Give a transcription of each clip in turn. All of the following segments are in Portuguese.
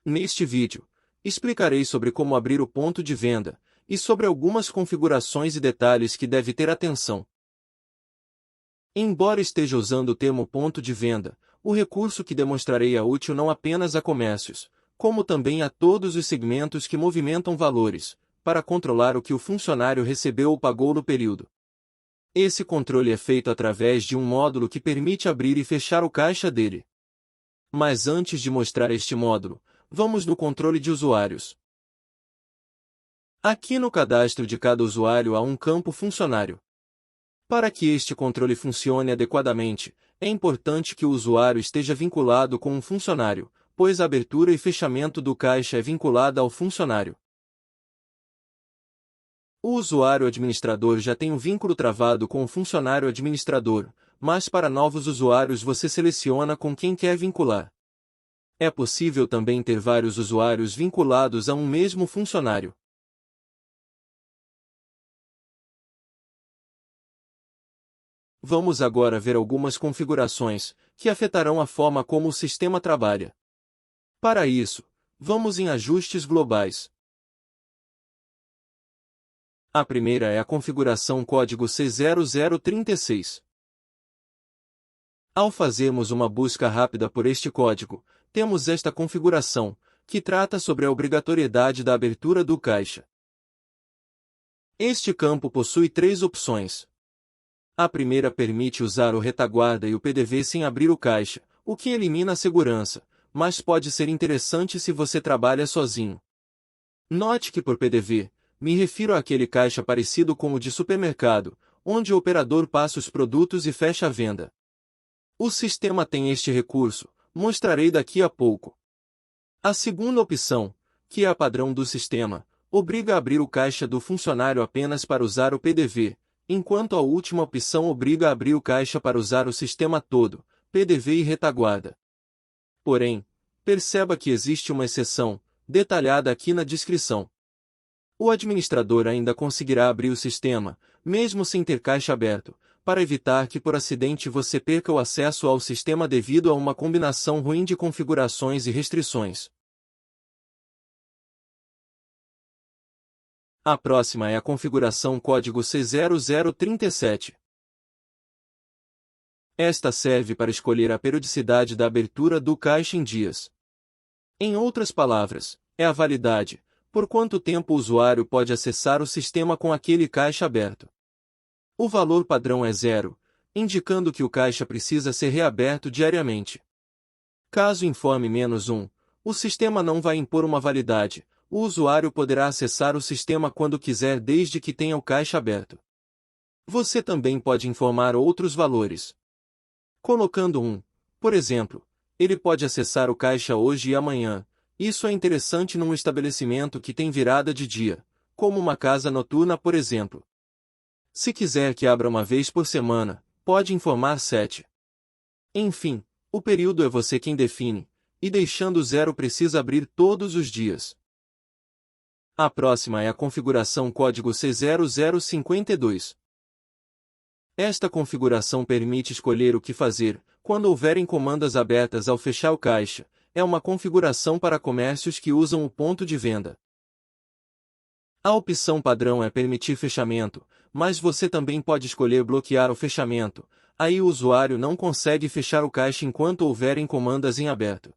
Neste vídeo, explicarei sobre como abrir o ponto de venda, e sobre algumas configurações e detalhes que deve ter atenção. Embora esteja usando o termo ponto de venda, o recurso que demonstrarei é útil não apenas a comércios, como também a todos os segmentos que movimentam valores, para controlar o que o funcionário recebeu ou pagou no período. Esse controle é feito através de um módulo que permite abrir e fechar o caixa dele. Mas antes de mostrar este módulo, vamos no controle de usuários. Aqui no cadastro de cada usuário há um campo funcionário. Para que este controle funcione adequadamente, é importante que o usuário esteja vinculado com um funcionário, pois a abertura e fechamento do caixa é vinculada ao funcionário. O usuário administrador já tem um vínculo travado com o funcionário administrador, mas para novos usuários você seleciona com quem quer vincular. É possível também ter vários usuários vinculados a um mesmo funcionário. Vamos agora ver algumas configurações, que afetarão a forma como o sistema trabalha. Para isso, vamos em Ajustes Globais. A primeira é a configuração código C0036. Ao fazermos uma busca rápida por este código, temos esta configuração, que trata sobre a obrigatoriedade da abertura do caixa. Este campo possui três opções. A primeira permite usar o retaguarda e o PDV sem abrir o caixa, o que elimina a segurança, mas pode ser interessante se você trabalha sozinho. Note que por PDV, me refiro àquele caixa parecido com o de supermercado, onde o operador passa os produtos e fecha a venda. O sistema tem este recurso, mostrarei daqui a pouco. A segunda opção, que é a padrão do sistema, obriga a abrir o caixa do funcionário apenas para usar o PDV, enquanto a última opção obriga a abrir o caixa para usar o sistema todo, PDV e retaguarda. Porém, perceba que existe uma exceção, detalhada aqui na descrição. O administrador ainda conseguirá abrir o sistema, mesmo sem ter caixa aberto, para evitar que por acidente você perca o acesso ao sistema devido a uma combinação ruim de configurações e restrições. A próxima é a configuração código C0037. Esta serve para escolher a periodicidade da abertura do caixa em dias. Em outras palavras, é a validade, por quanto tempo o usuário pode acessar o sistema com aquele caixa aberto. O valor padrão é 0, indicando que o caixa precisa ser reaberto diariamente. Caso informe -1, o sistema não vai impor uma validade. O usuário poderá acessar o sistema quando quiser desde que tenha o caixa aberto. Você também pode informar outros valores. Colocando por exemplo, ele pode acessar o caixa hoje e amanhã. Isso é interessante num estabelecimento que tem virada de dia, como uma casa noturna, por exemplo. Se quiser que abra uma vez por semana, pode informar 7. Enfim, o período é você quem define, e deixando 0 precisa abrir todos os dias. A próxima é a configuração código C0052. Esta configuração permite escolher o que fazer, quando houverem comandas abertas ao fechar o caixa. É uma configuração para comércios que usam o ponto de venda. A opção padrão é permitir fechamento, mas você também pode escolher bloquear o fechamento. Aí o usuário não consegue fechar o caixa enquanto houverem comandas em aberto.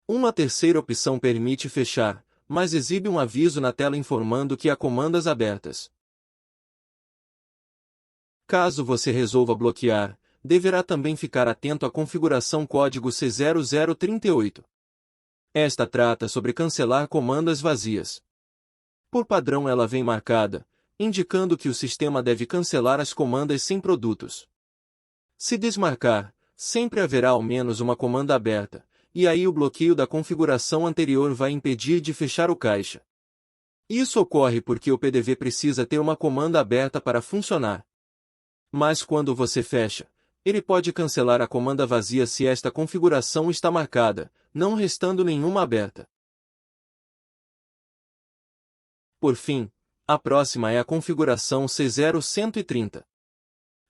Uma terceira opção permite fechar, mas exibe um aviso na tela informando que há comandas abertas. Caso você resolva bloquear, deverá também ficar atento à configuração código C0038. Esta trata sobre cancelar comandas vazias. Por padrão ela vem marcada, indicando que o sistema deve cancelar as comandas sem produtos. Se desmarcar, sempre haverá ao menos uma comanda aberta, e aí o bloqueio da configuração anterior vai impedir de fechar o caixa. Isso ocorre porque o PDV precisa ter uma comanda aberta para funcionar. Mas quando você fecha, ele pode cancelar a comanda vazia se esta configuração está marcada, não restando nenhuma aberta. Por fim, a próxima é a configuração C0130.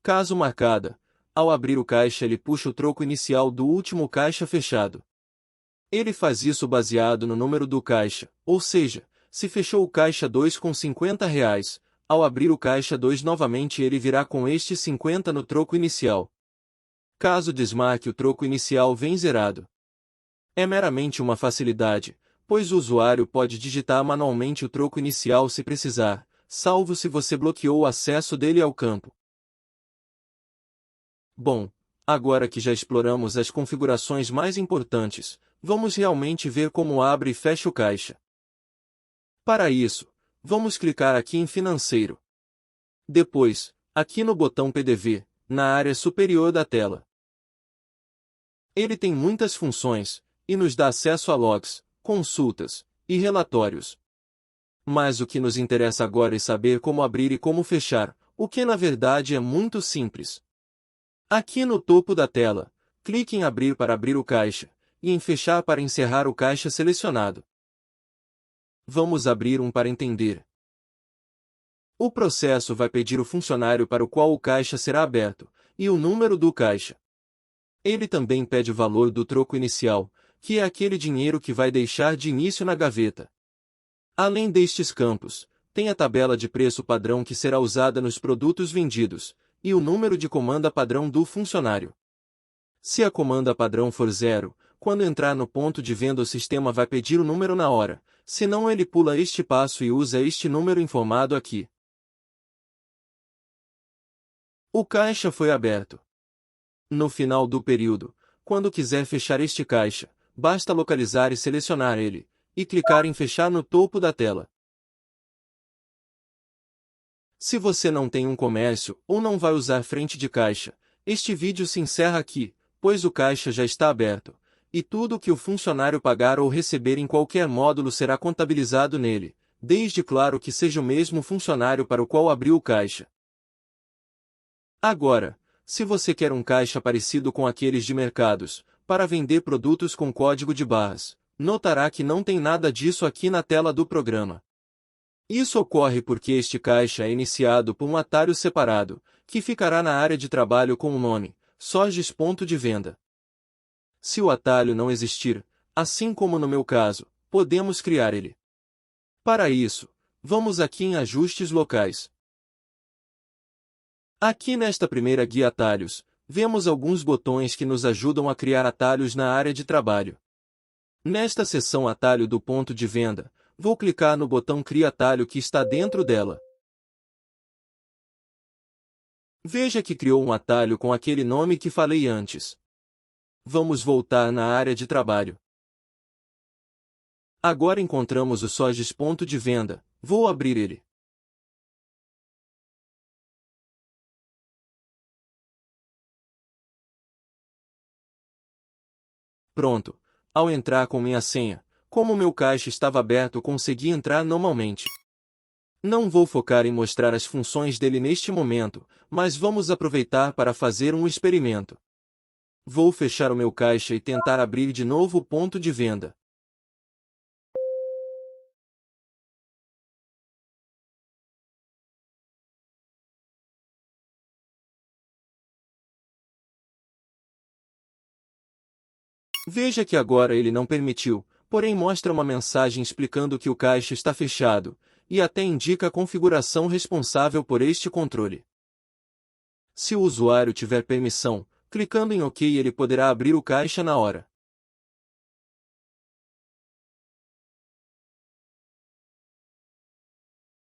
Caso marcada, ao abrir o caixa ele puxa o troco inicial do último caixa fechado. Ele faz isso baseado no número do caixa, ou seja, se fechou o caixa 2 com R$ 50, ao abrir o caixa 2 novamente ele virá com este 50 no troco inicial. Caso desmarque o troco inicial vem zerado. É meramente uma facilidade, pois o usuário pode digitar manualmente o troco inicial se precisar, salvo se você bloqueou o acesso dele ao campo. Bom, agora que já exploramos as configurações mais importantes, vamos realmente ver como abre e fecha o caixa. Para isso, vamos clicar aqui em Financeiro. Depois, aqui no botão PDV, na área superior da tela. Ele tem muitas funções, e nos dá acesso a logs, consultas e relatórios. Mas o que nos interessa agora é saber como abrir e como fechar, o que na verdade é muito simples. Aqui no topo da tela, clique em Abrir para abrir o caixa, e em Fechar para encerrar o caixa selecionado. Vamos abrir um para entender. O processo vai pedir o funcionário para o qual o caixa será aberto, e o número do caixa. Ele também pede o valor do troco inicial, que é aquele dinheiro que vai deixar de início na gaveta. Além destes campos, tem a tabela de preço padrão que será usada nos produtos vendidos, e o número de comanda padrão do funcionário. Se a comanda padrão for 0, quando entrar no ponto de venda o sistema vai pedir o número na hora, senão ele pula este passo e usa este número informado aqui. O caixa foi aberto. No final do período, quando quiser fechar este caixa, basta localizar e selecionar ele, e clicar em Fechar no topo da tela. Se você não tem um comércio ou não vai usar frente de caixa, este vídeo se encerra aqui, pois o caixa já está aberto, e tudo o que o funcionário pagar ou receber em qualquer módulo será contabilizado nele, desde claro que seja o mesmo funcionário para o qual abriu o caixa. Agora, se você quer um caixa parecido com aqueles de mercados, para vender produtos com código de barras, notará que não tem nada disso aqui na tela do programa. Isso ocorre porque este caixa é iniciado por um atalho separado, que ficará na área de trabalho com o nome Sojis Ponto de Venda. Se o atalho não existir, assim como no meu caso, podemos criar ele. Para isso, vamos aqui em Ajustes Locais. Aqui nesta primeira guia Atalhos, vemos alguns botões que nos ajudam a criar atalhos na área de trabalho. Nesta seção Atalho do ponto de venda, vou clicar no botão Cria Atalho que está dentro dela. Veja que criou um atalho com aquele nome que falei antes. Vamos voltar na área de trabalho. Agora encontramos o Sojis Ponto de Venda, vou abrir ele. Pronto. Ao entrar com minha senha, como meu caixa estava aberto, consegui entrar normalmente. Não vou focar em mostrar as funções dele neste momento, mas vamos aproveitar para fazer um experimento. Vou fechar o meu caixa e tentar abrir de novo o ponto de venda. Veja que agora ele não permitiu, porém mostra uma mensagem explicando que o caixa está fechado, e até indica a configuração responsável por este controle. Se o usuário tiver permissão, clicando em OK ele poderá abrir o caixa na hora.